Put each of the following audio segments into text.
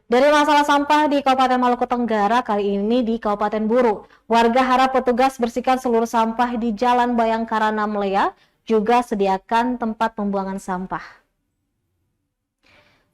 Dari masalah sampah di Kabupaten Maluku Tenggara, kali ini di Kabupaten Buru. Warga harap petugas bersihkan seluruh sampah di Jalan Bayangkara Namlea, juga sediakan tempat pembuangan sampah.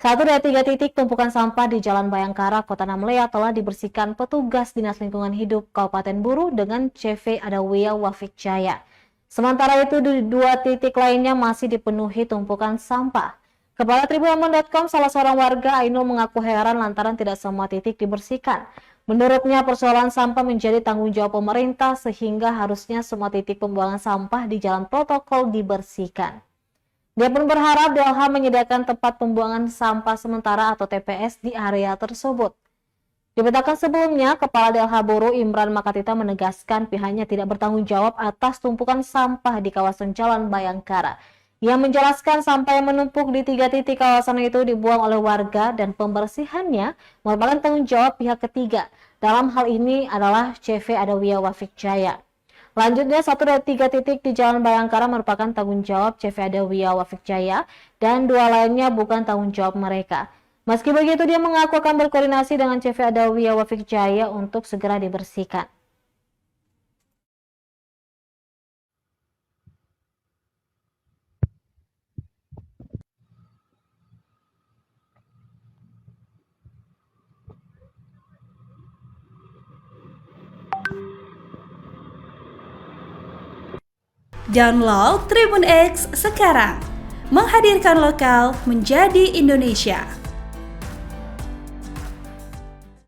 Satu dari 3 titik tumpukan sampah di Jalan Bayangkara, Kota Namlea telah dibersihkan petugas Dinas Lingkungan Hidup Kabupaten Buru dengan CV Adawiyah Wafik Jaya. Sementara itu di 2 titik lainnya masih dipenuhi tumpukan sampah. Kepala Tribunambon.com, salah seorang warga Ainul mengaku heran lantaran tidak semua titik dibersihkan. Menurutnya persoalan sampah menjadi tanggung jawab pemerintah sehingga harusnya semua titik pembuangan sampah di jalan protokol dibersihkan. Dia pun berharap DLH menyediakan tempat pembuangan sampah sementara atau TPS di area tersebut. Diberitakan sebelumnya, Kepala DLH Buru Imran Makatita menegaskan pihaknya tidak bertanggung jawab atas tumpukan sampah di kawasan Jalan Bayangkara. Ia menjelaskan sampah yang menumpuk di 3 titik kawasan itu dibuang oleh warga dan pembersihannya merupakan tanggung jawab pihak ketiga. Dalam hal ini adalah CV Adawiyah Wafik Jaya. Lanjutnya, 1 dari 3 titik di Jalan Bayangkara merupakan tanggung jawab CV Adawiyah Wafik Jaya dan 2 lainnya bukan tanggung jawab mereka. Meski begitu, dia mengaku akan berkoordinasi dengan CV Adawiyah Wafik Jaya untuk segera dibersihkan. Download Tribun X sekarang, menghadirkan lokal menjadi Indonesia.